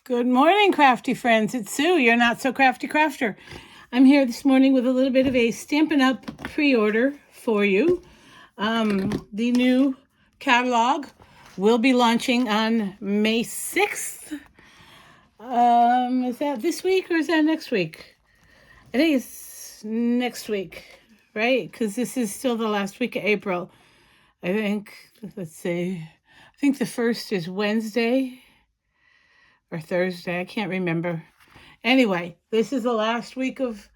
Good morning, crafty friends. It's Sue, your not so crafty crafter. I'm here this morning with a little bit of a Stampin' Up! Pre-order for you. The new catalog will be launching on May 6th. Is that this week or is that next week? I think it's next week, right? Because this is still the last week of April. I think, let's see, I think the first is Wednesday or Thursday. I can't remember. Anyway, this is the last week of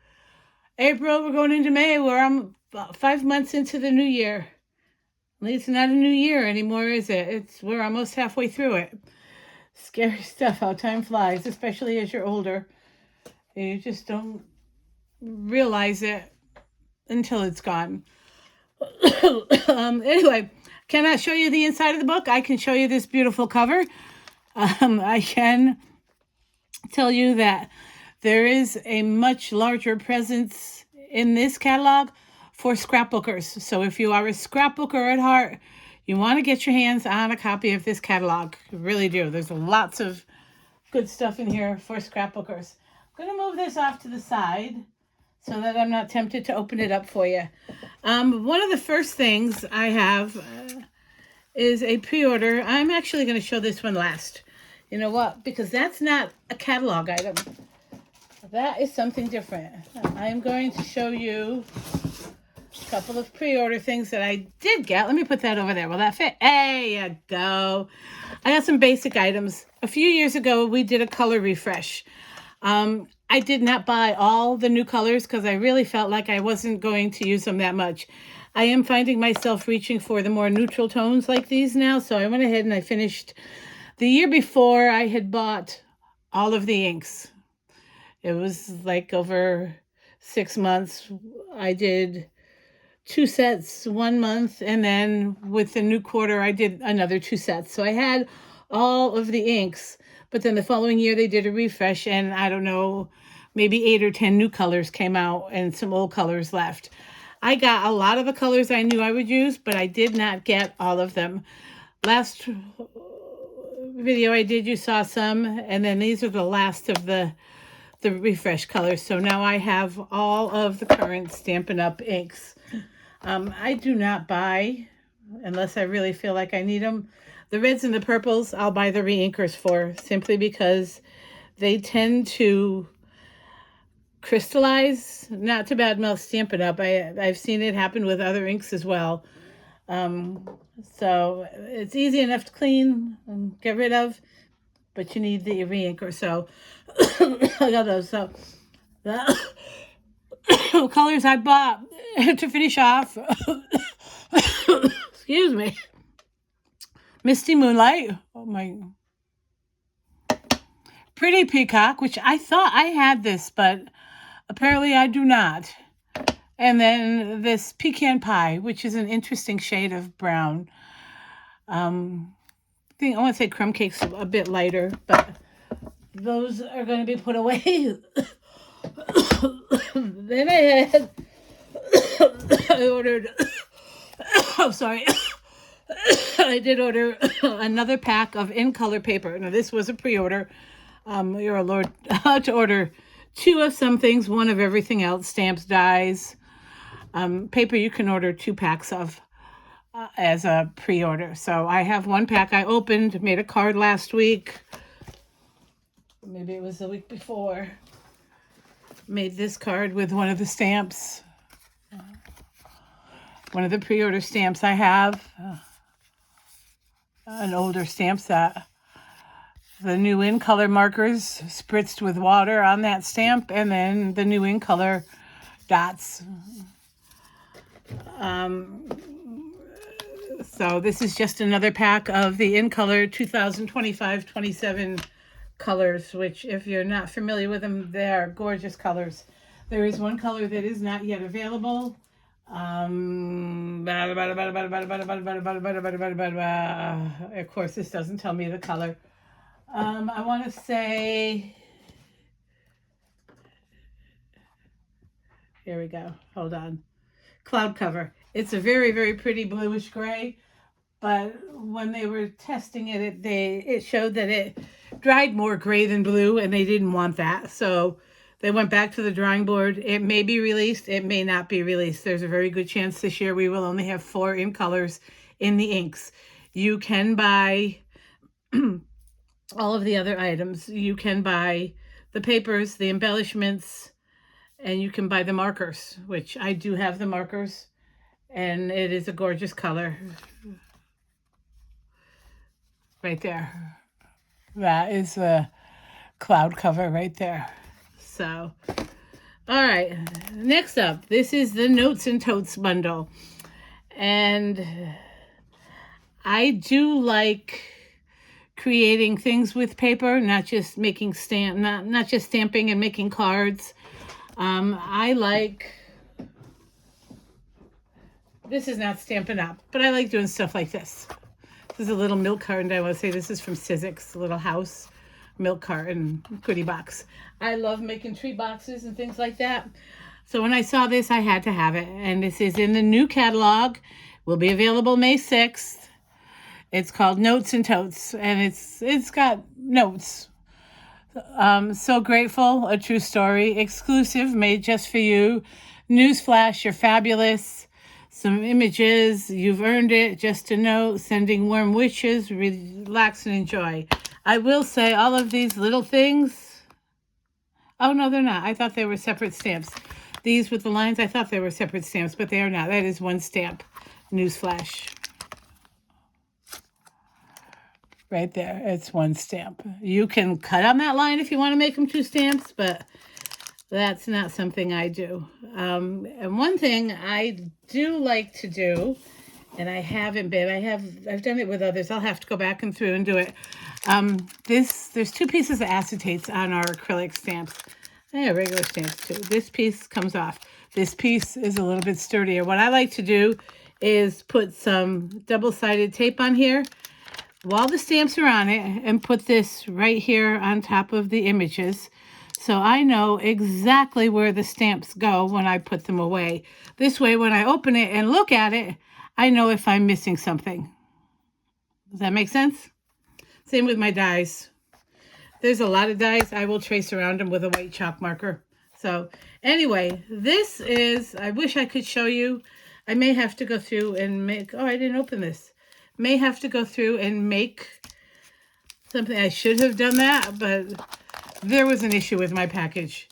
April. We're going into May, where I'm about 5 months into the new year. At least it's not a new year anymore, is it? We're almost halfway through it. Scary stuff how time flies, especially as you're older. You just don't realize it until it's gone. Anyway, can I show you the inside of the book? I can show you this beautiful cover. I can tell you that there is a much larger presence in this catalog for scrapbookers. So if you are a scrapbooker at heart, you want to get your hands on a copy of this catalog. You really do. There's lots of good stuff in here for scrapbookers. I'm going to move this off to the side so that I'm not tempted to open it up for you. One of the first things I have is a pre-order. I'm actually going to show this one last. You know what? Because that's not a catalog item. That is something different. I'm going to show you a couple of pre-order things that I did get. Let me put that over there. Will that fit? There you go. I got some basic items. A few years ago, we did a color refresh. I did not buy all the new colors because I really felt like I wasn't going to use them that much. I am finding myself reaching for the more neutral tones like these now, so I went ahead and I finished. The year before, I had bought all of the inks. It was like over 6 months. I did 2 sets 1 month, and then with the new quarter, I did another 2 sets. So I had all of the inks, but then the following year, they did a refresh, and I don't know, maybe 8 or 10 new colors came out and some old colors left. I got a lot of the colors I knew I would use, but I did not get all of them. Last video I did, you saw some, and then these are the last of the refresh colors. So now I have all of the current Stampin' Up! Inks. I do not buy, unless I really feel like I need them, the reds and the purples. I'll buy the re-inkers for, simply because they tend to crystallize. Not to badmouth Stampin' Up! I've seen it happen with other inks as well. So it's easy enough to clean and get rid of, but you need the re-inker. So I got those. So the colors I bought to finish off, excuse me, Misty Moonlight, oh my, Pretty Peacock, which I thought I had this, but apparently I do not. And then this Pecan Pie, which is an interesting shade of brown. I want to say Crumb Cake's a bit lighter, but those are going to be put away. Then I ordered, oh, sorry. I did order another pack of in-color paper. Now, this was a pre-order. You're allowed to order 2 of some things, 1 of everything else, stamps, dies. Paper you can order 2 packs of as a pre-order. So I have 1 pack I opened, made a card last week. Maybe it was the week before. Made this card with one of the stamps. One of the pre-order stamps I have. An older stamp set. The new in-color markers spritzed with water on that stamp, and then the new in-color dots. So this is just another pack of the in-color 2025-27 colors, which, if you're not familiar with them, they are gorgeous colors. There is one color that is not yet available. Of course, this doesn't tell me the color. I want to say, here we go. Hold on. Cloud Cover. It's a very, very pretty bluish gray, but when they were testing it, it showed that it dried more gray than blue, and they didn't want that. So they went back to the drawing board. It may be released. It may not be released. There's a very good chance this year we will only have 4 in colors in the inks. You can buy all of the other items. You can buy the papers, the embellishments, and you can buy the markers, which I do have the markers, and it is a gorgeous color. Right there. That is the cloud cover right there. So, all right. Next up, this is the Notes and Totes bundle. And I do like creating things with paper, not just making not just stamping and making cards. I like, this is not Stampin' Up, but I like doing stuff like this. This is a little milk carton. I want to say this is from Sizzix, a little house milk carton goodie box. I love making tree boxes and things like that. So when I saw this, I had to have it. And this is in the new catalog. Will be available May 6th. It's called Notes and Totes, and it's got notes. So grateful, a true story, exclusive, made just for you. Newsflash, you're fabulous. Some images, you've earned it, just to know, sending warm wishes, relax and enjoy. I will say all of these little things, oh no, they're not. I thought they were separate stamps. These with the lines, I thought they were separate stamps, but they are not. That is one stamp. Newsflash. Right there, it's one stamp. You can cut on that line if you want to make them 2 stamps, but that's not something I do. And one thing I do like to do, and I haven't been, I've done it with others. I'll have to go back and through and do it. There's 2 pieces of acetates on our acrylic stamps. Yeah, regular stamps too. This piece comes off. This piece is a little bit sturdier. What I like to do is put some double-sided tape on here while the stamps are on it, and put this right here on top of the images, so I know exactly where the stamps go when I put them away. This way, when I open it and look at it, I know if I'm missing something. Does that make sense? Same with my dies. There's a lot of dies. I will trace around them with a white chalk marker. So anyway, this is, I wish I could show you. I may have to go through and make, oh, I didn't open this. May have to go through and make something. I should have done that, but there was an issue with my package.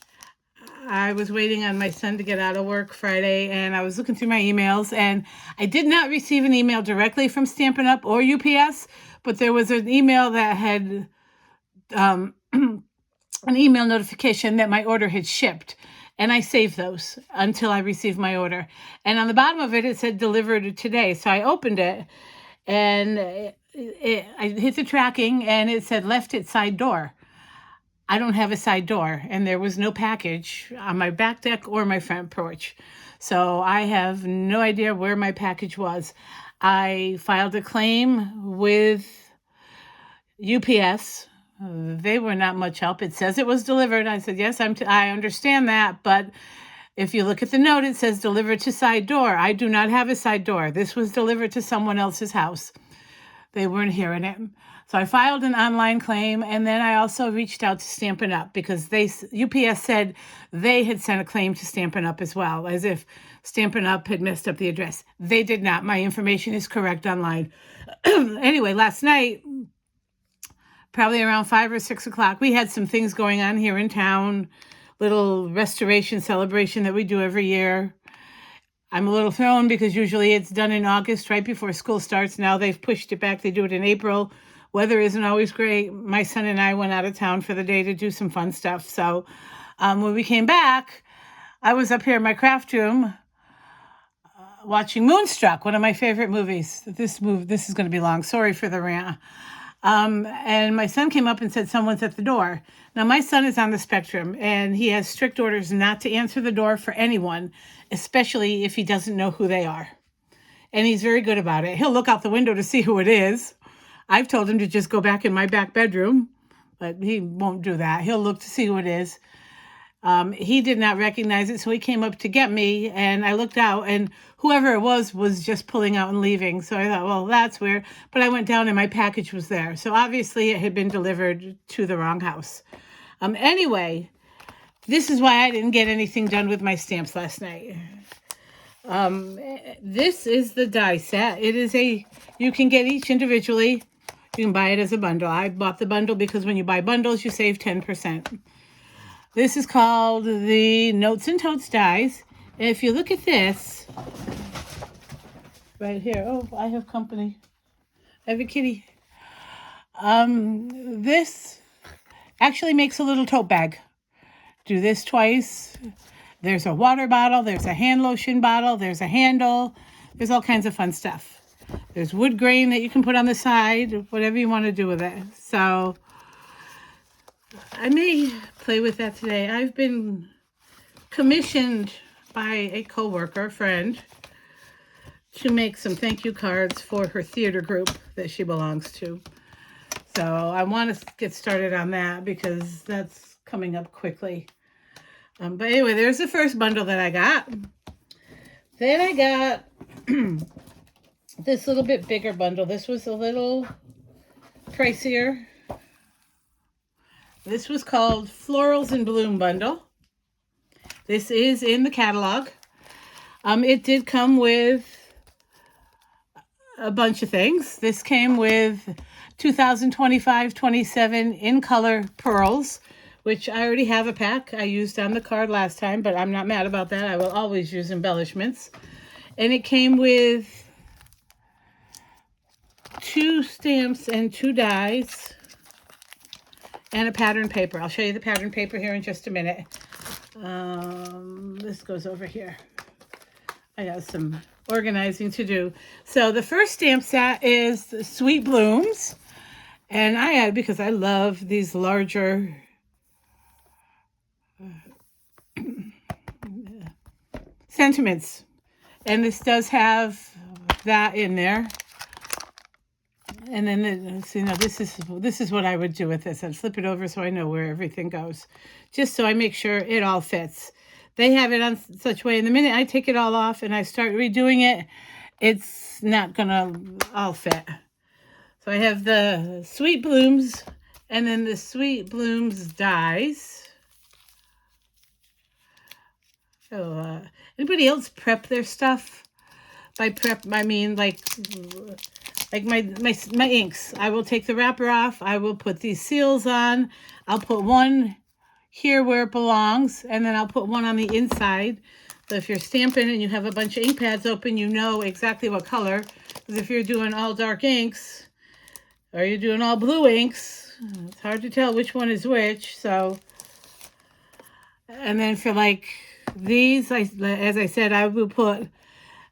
I was waiting on my son to get out of work Friday, and I was looking through my emails, and I did not receive an email directly from Stampin' Up! Or UPS, but there was an email that had an email notification that my order had shipped. And I saved those until I received my order. And on the bottom of it, it said delivered today. So I opened it, and I hit the tracking, and it said left at side door. I don't have a side door, and there was no package on my back deck or my front porch. So I have no idea where my package was. I filed a claim with UPS. They were not much help. It says it was delivered. I said, yes, I understand that, but if you look at the note, it says delivered to side door. I do not have a side door. This was delivered to someone else's house. They weren't hearing it. So I filed an online claim, and then I also reached out to Stampin' Up! Because UPS said they had sent a claim to Stampin' Up! As well, as if Stampin' Up! Had messed up the address. They did not. My information is correct online. Anyway, last night, probably around 5 or 6 o'clock, we had some things going on here in town, little restoration celebration that we do every year. I'm a little thrown because usually it's done in August, right before school starts. Now they've pushed it back. They do it in April. Weather isn't always great. My son and I went out of town for the day to do some fun stuff. So when we came back, I was up here in my craft room watching Moonstruck, one of my favorite movies. This is going to be long. Sorry for the rant. And my son came up and said, someone's at the door. Now, my son is on the spectrum, and he has strict orders not to answer the door for anyone, especially if he doesn't know who they are. And he's very good about it. He'll look out the window to see who it is. I've told him to just go back in my back bedroom, but he won't do that. He'll look to see who it is. He did not recognize it, so he came up to get me, and I looked out, and whoever it was just pulling out and leaving. So I thought, well, that's weird. But I went down, and my package was there. So obviously it had been delivered to the wrong house. Anyway, this is why I didn't get anything done with my stamps last night. This is the die set. You can get each individually. You can buy it as a bundle. I bought the bundle because when you buy bundles, you save 10%. This is called the Notes and Totes dies. And if you look at this, right here. Oh, I have company. I have a kitty. This actually makes a little tote bag. Do this twice. There's a water bottle. There's a hand lotion bottle. There's a handle. There's all kinds of fun stuff. There's wood grain that you can put on the side, whatever you want to do with it. So I may play with that today. I've been commissioned by a coworker, friend, to make some thank you cards for her theater group that she belongs to. So I want to get started on that because that's coming up quickly. But anyway, there's the first bundle that I got. Then I got this little bit bigger bundle. This was a little pricier. This was called Florals in Bloom Bundle. This is in the catalog. It did come with a bunch of things. This came with 2025-27 in color pearls, which I already have a pack I used on the card last time, but I'm not mad about that. I will always use embellishments. And it came with 2 stamps and 2 dies and a pattern paper. I'll show you the pattern paper here in just a minute. This goes over here. I got some organizing to do. So the first stamp set is Sweet Blooms. And I had, because I love these larger sentiments. And this does have that in there. And then, so, you know, this is what I would do with this. I'd flip it over so I know where everything goes. Just so I make sure it all fits. They have it on such way. And the minute I take it all off and I start redoing it, it's not going to all fit. So I have the Sweet Blooms and then the Sweet Blooms dies. So, anybody else prep their stuff? By prep, I mean like my inks. I will take the wrapper off. I will put these seals on. I'll put one here where it belongs, and then I'll put one on the inside. So if you're stamping and you have a bunch of ink pads open, you know exactly what color. Because if you're doing all dark inks, or you're doing all blue inks, it's hard to tell which one is which. So, and then for like these, as I said, I will put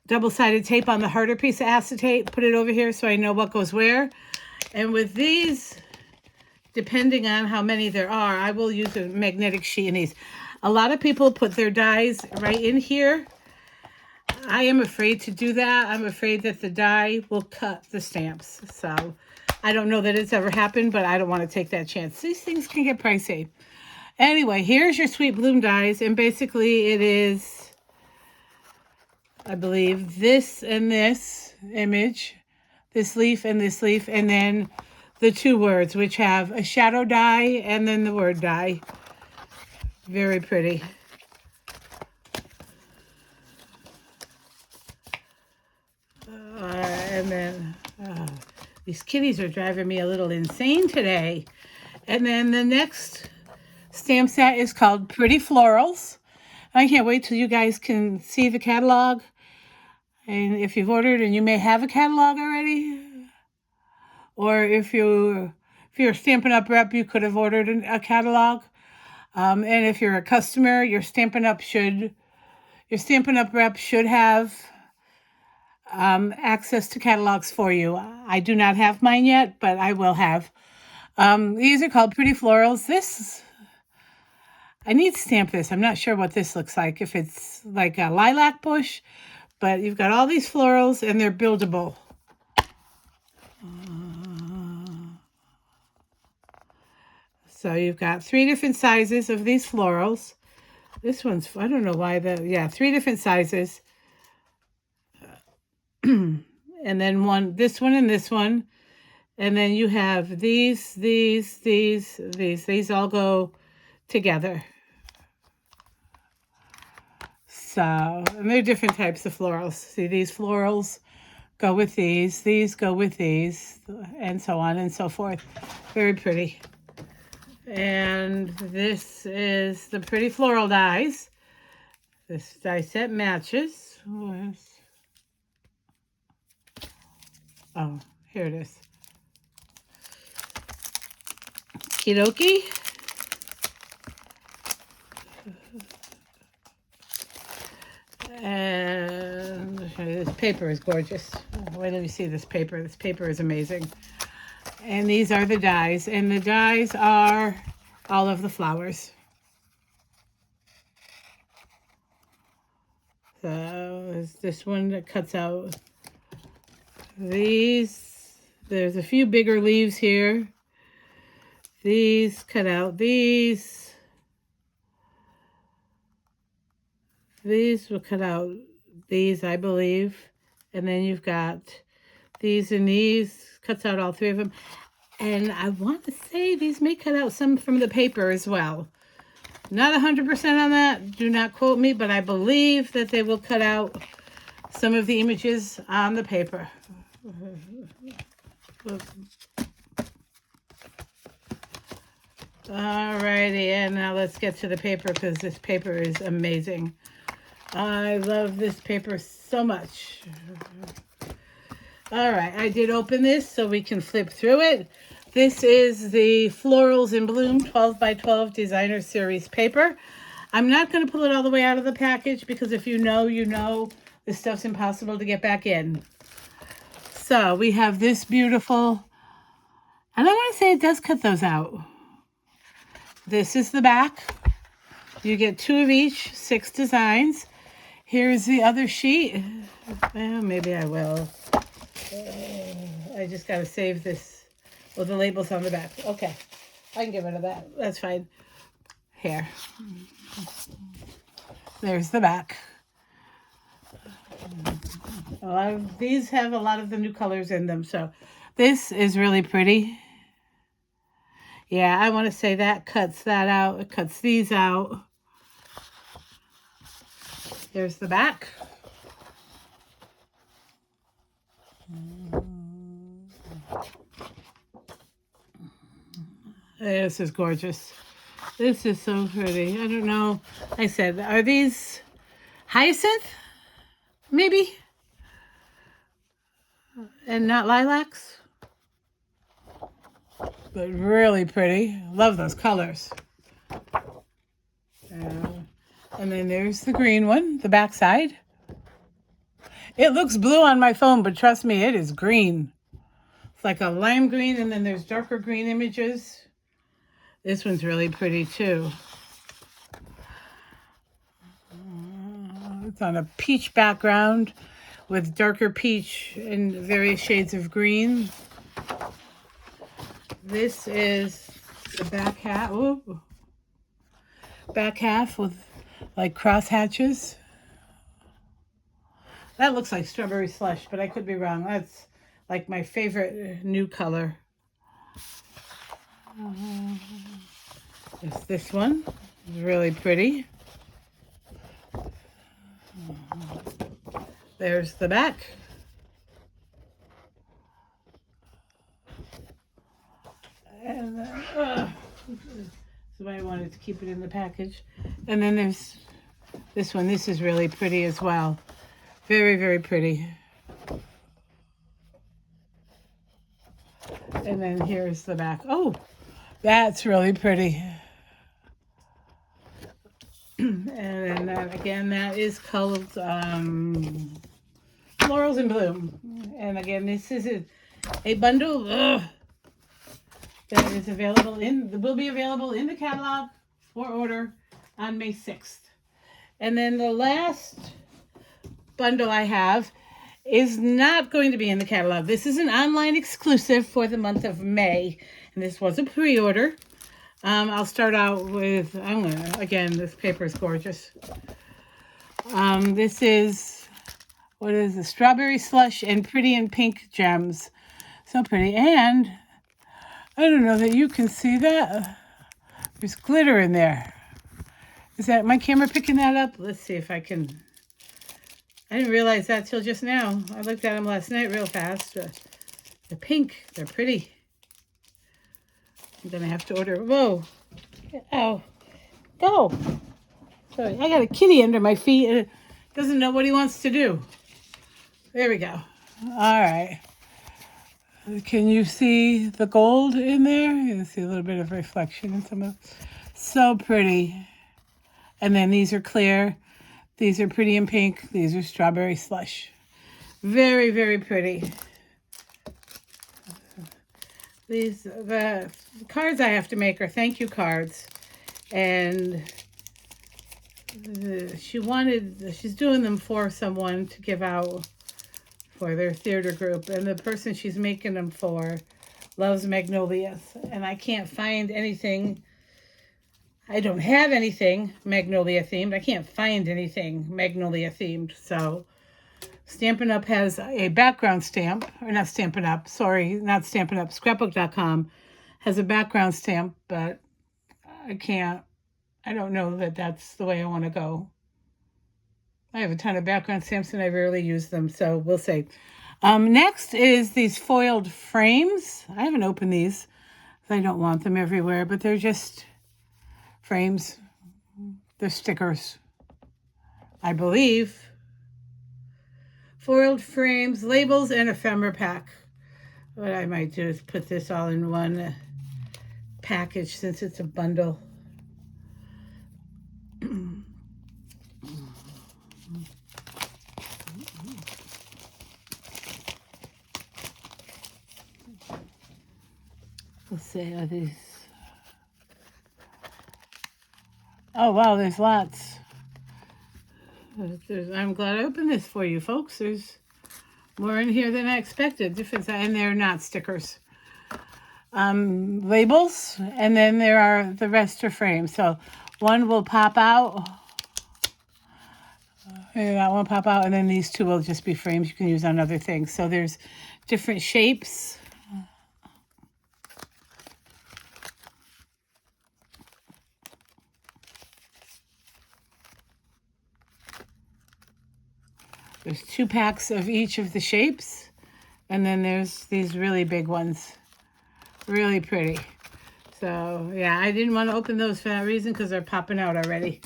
double-sided tape on the harder piece of acetate, put it over here so I know what goes where. And with these, depending on how many there are, I will use a magnetic sheet in these. A lot of people put their dies right in here. I am afraid to do that. I'm afraid that the die will cut the stamps. So I don't know that it's ever happened, but I don't want to take that chance. These things can get pricey. Anyway, here's your Sweet Bloom dies, and basically it is, I believe, this and this image, this leaf and this leaf, and then the 2 words, which have a shadow die and then the word die. Very pretty. And then these kitties are driving me a little insane today. And then the next stamp set is called Pretty Florals. I can't wait till you guys can see the catalog. And if you've ordered and you may have a catalog already, or if you're Stampin' Up! Rep, you could have ordered a catalog. And if you're a customer, your Stampin' Up! Rep should have access to catalogs for you. I do not have mine yet, but I will have. These are called Pretty Florals. I need to stamp this. I'm not sure what this looks like, if it's like a lilac bush, but you've got all these florals and they're buildable. So you've got 3 different sizes of these florals. This one's, I don't know why yeah, 3 different sizes. And then this one and this one. And then you have these all go together. So, and they're different types of florals. See, these florals go with these go with these, and so on and so forth. Very pretty. And this is the pretty floral dies. This die set matches. Oh, here it is. Kidoki. And this paper is gorgeous. Wait till you see this paper. This paper is amazing. And these are the dies. And the dies are all of the flowers. So there's this one that cuts out these. There's a few bigger leaves here. These cut out these. These will cut out these, I believe. And then you've got these and these. Cuts out all 3 of them. And I want to say these may cut out some from the paper as well. Not 100% on that. Do not quote me, but I believe that they will cut out some of the images on the paper. Alrighty, and now let's get to the paper because this paper is amazing. I love this paper so much. All right, I did open this so we can flip through it. This is the Florals in Bloom 12 by 12 Designer Series paper. I'm not going to pull it all the way out of the package because if you know, this stuff's impossible to get back in. So we have this beautiful, and I want to say it does cut those out. This is the back. You get 2 of each, 6 designs. Here's the other sheet. Well, maybe I will. I just got to save this. Well, the label's on the back. Okay. I can get rid of that. That's fine. Here. There's the back. These have a lot of the new colors in them. So this is really pretty. Yeah, I want to say that cuts that out. It cuts these out. There's the back. This is gorgeous. This is so pretty. I don't know. I said, are these hyacinth? Maybe? And not lilacs? But really pretty. Love those colors. And then there's the green one, the back side. It looks blue on my phone, but trust me, it is green. It's like a lime green, and then there's darker green images. This one's really pretty too. It's on a peach background with darker peach and various shades of green. This is the back half. Ooh. Back half with like cross hatches. That looks like strawberry slush, but I could be wrong. That's like my favorite new color. There's this one. It's really pretty. There's the back. And then, somebody wanted to keep it in the package. And then there's this one. This is really pretty as well. Very, very pretty. And then here's the back. Oh, that's really pretty. And then again, that is called Florals in Bloom. And again, this is a bundle that is available will be available in the catalog for order on May 6th. And then the last bundle I have is not going to be in the catalog. This is an online exclusive for the month of May. And this was a pre-order. I'll start out with, again, this paper is gorgeous. This is, what is the Strawberry Slush and Pretty in Pink Gems. So pretty. And I don't know that you can see that. There's glitter in there. Is that my camera picking that up? Let's see if I can. I didn't realize that till just now. I looked at them last night real fast. They're pink. They're pretty. I'm going to have to order. Whoa. Oh. Go. Sorry, I got a kitty under my feet and it doesn't know what he wants to do. There we go. All right. Can you see the gold in there? You can see a little bit of reflection in some of it. So pretty. And then these are clear. These are Pretty in Pink. These are Strawberry Slush. Very, very pretty. The cards I have to make are thank you cards. And she's doing them for someone to give out for their theater group. And the person she's making them for loves magnolias. And I can't find anything. I don't have anything Magnolia themed. I can't find anything Magnolia themed. So Stampin' Up! Has a background stamp, or not Stampin' Up, sorry, not Stampin' Up, Scrapbook.com has a background stamp, but I don't know that that's the way I want to go. I have a ton of background stamps and I rarely use them, so we'll see. Next is these foiled frames. I haven't opened these. I don't want them everywhere, but they're just frames. They're stickers, I believe. Foiled frames, labels, and ephemera pack. What I might do is put this all in one package since it's a bundle. Let's see, are these... Oh, wow, there's lots. I'm glad I opened this for you, folks. There's more in here than I expected. And they're not stickers. Labels, and then the rest are frames. So one will pop out. And that one pop out, and then these two will just be frames you can use on other things. So there's different shapes. There's 2 packs of each of the shapes. And then there's these really big ones. Really pretty. So, yeah, I didn't want to open those for that reason because they're popping out already.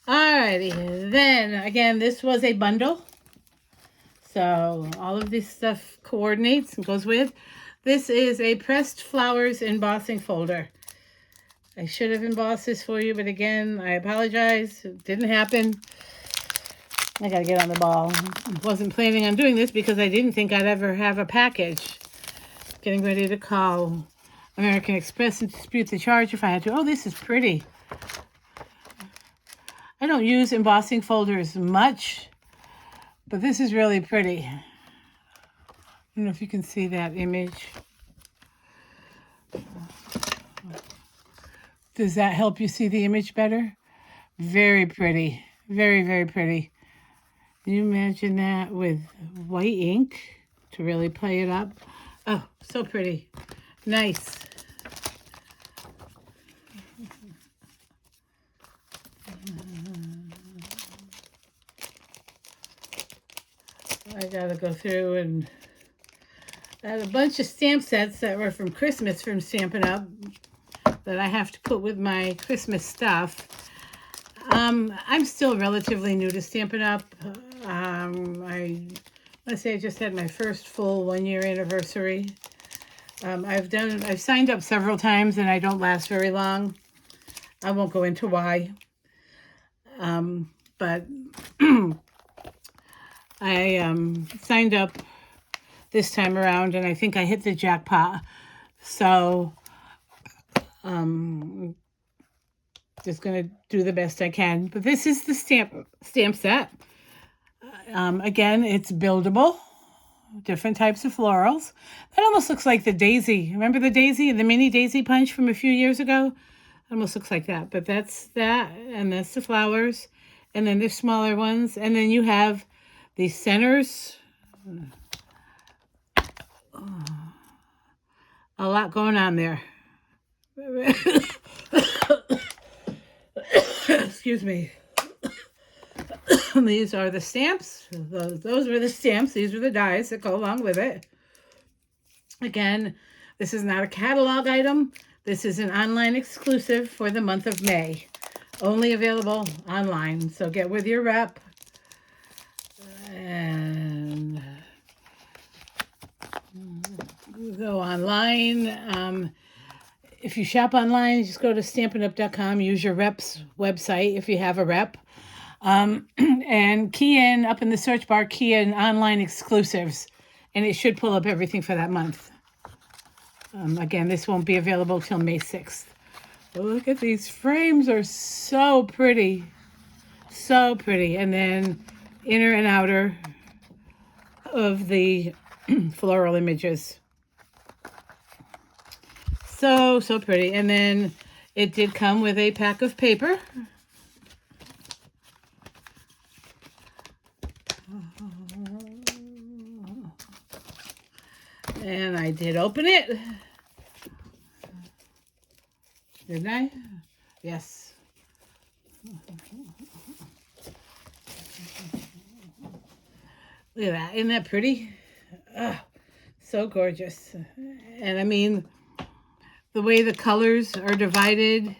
Alrighty. Then, again, this was a bundle. So, all of this stuff coordinates and goes with. This is a pressed flowers embossing folder. I should have embossed this for you, but again, I apologize. It didn't happen. I gotta get on the ball. Wasn't planning on doing this because I didn't think I'd ever have a package. Getting ready to call American Express and dispute the charge if I had to. Oh, this is pretty. I don't use embossing folders much, but this is really pretty. I don't know if you can see that image. Does that help you see the image better? Very pretty. Very, very pretty. Can you imagine that with white ink to really play it up? Oh, so pretty. Nice. I gotta go through and I had a bunch of stamp sets that were from Christmas from Stampin' Up! That I have to put with my Christmas stuff. I'm still relatively new to Stampin' Up! Let's say I just had my first full 1-year anniversary. I've signed up several times and I don't last very long. I won't go into why. But I signed up this time around and I think I hit the jackpot. So just gonna do the best I can. But this is the stamp set. Again, it's buildable. Different types of florals. That almost looks like the daisy. Remember the daisy, the mini daisy punch from a few years ago? Almost looks like that, but that's that, and that's the flowers. And then there's smaller ones. And then you have these centers. A lot going on there. Excuse me. These are the stamps. Those were the stamps. These are the dies that go along with it. Again, this is not a catalog item. This is an online exclusive for the month of May. Only available online. So get with your rep. And go online. If you shop online, just go to stampinup.com. Use your rep's website if you have a rep. And key in, up in the search bar, key in online exclusives. And it should pull up everything for that month. Again, this won't be available till May 6th. But look at these frames, are so pretty. So pretty. And then inner and outer of the floral images. So pretty. And then it did come with a pack of paper. And I did open it. Didn't I? Yes. Look at that. Isn't that pretty? So gorgeous. And I mean, the way the colors are divided,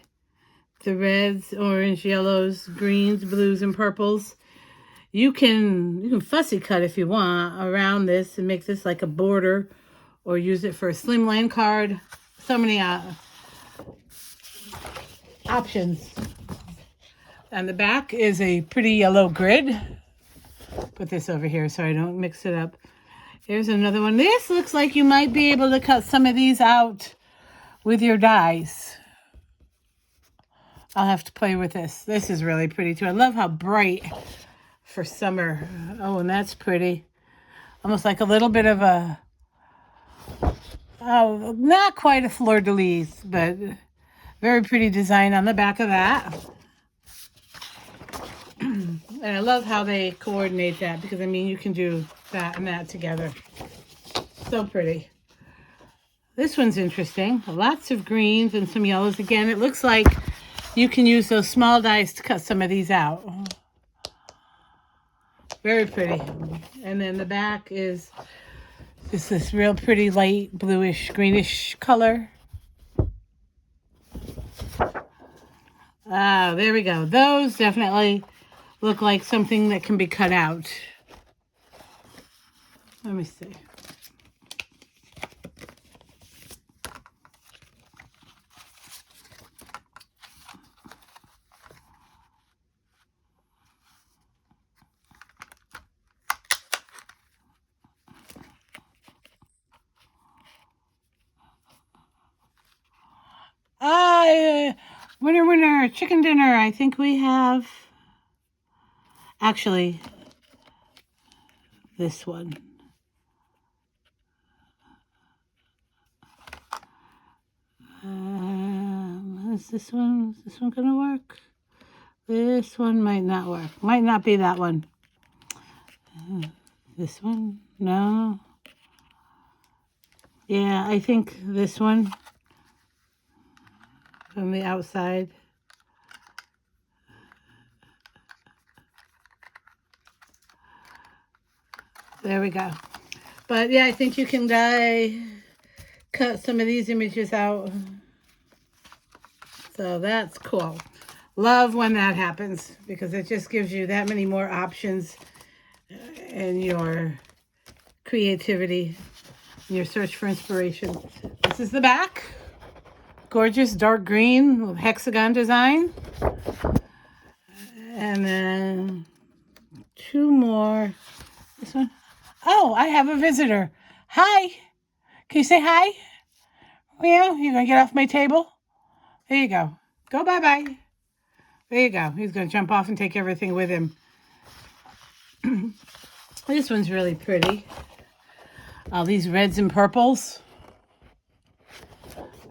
the reds, orange, yellows, greens, blues, and purples. You can fussy cut if you want around this and make this like a border, or use it for a slimline card. So many options. And the back is a pretty yellow grid. Put this over here so I don't mix it up. Here's another one. This looks like you might be able to cut some of these out with your dies. I'll have to play with this. This is really pretty too. I love how bright for summer. Oh, and that's pretty. Almost like a little bit of a, oh, not quite a fleur-de-lis, but very pretty design on the back of that. And I love how they coordinate that, because I mean, you can do that and that together. So pretty. This one's interesting. Lots of greens and some yellows. Again, it looks like you can use those small dies to cut some of these out. Very pretty. And then the back is just this real pretty light bluish, greenish color. Ah, there we go. Those definitely look like something that can be cut out. Let me see. Winner, chicken dinner. I think we have, actually, this one. Is this one gonna work? This one might not work. Might not be that one. This one? No. Yeah, I think this one from the outside. There we go. But yeah, I think you can cut some of these images out. So that's cool. Love when that happens, because it just gives you that many more options in your creativity, in your search for inspiration. This is the back. Gorgeous dark green hexagon design. And then two more. This one. Oh, I have a visitor. Hi. Can you say hi? Well, you gonna get off my table? There you go. Go bye-bye. There you go. He's gonna jump off and take everything with him. This one's really pretty. All these reds and purples.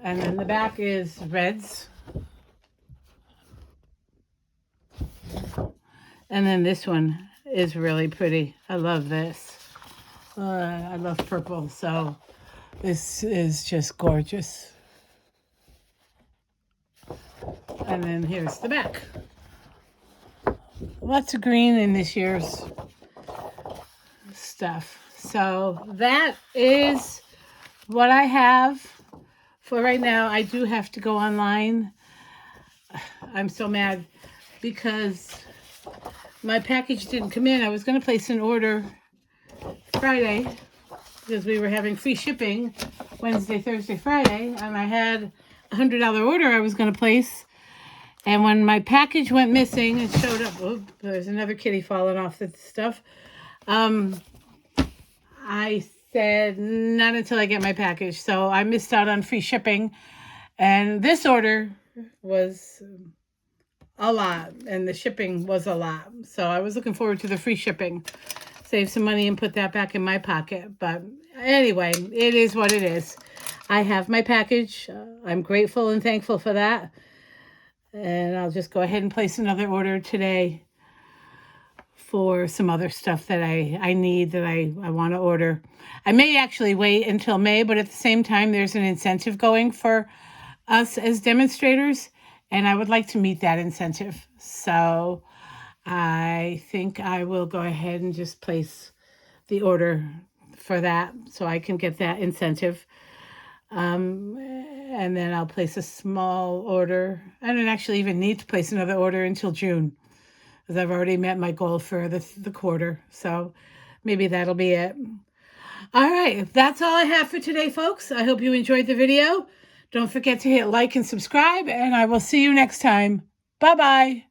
And then the back is reds. And then this one is really pretty. I love this. I love purple, so this is just gorgeous. And then here's the back. Lots of green in this year's stuff. So that is what I have for right now. I do have to go online. I'm so mad because my package didn't come in. I was going to place an order Friday because we were having free shipping Wednesday, Thursday, Friday, and I had a $100 order I was going to place. And when my package went missing and showed up, oh, there's another kitty falling off the stuff. I said, not until I get my package. So I missed out on free shipping. And this order was a lot, and the shipping was a lot. So I was looking forward to the free shipping. Save some money and put that back in my pocket. But anyway, it is what it is. I have my package. I'm grateful and thankful for that. And I'll just go ahead and place another order today for some other stuff that I need, that I want to order. I may actually wait until May, but at the same time, there's an incentive going for us as demonstrators, and I would like to meet that incentive. So I think I will go ahead and just place the order for that so I can get that incentive. And then I'll place a small order. I don't actually even need to place another order until June, because I've already met my goal for the quarter. So maybe that'll be it. All right, that's all I have for today, folks. I hope you enjoyed the video. Don't forget to hit like and subscribe, and I will see you next time. Bye-bye.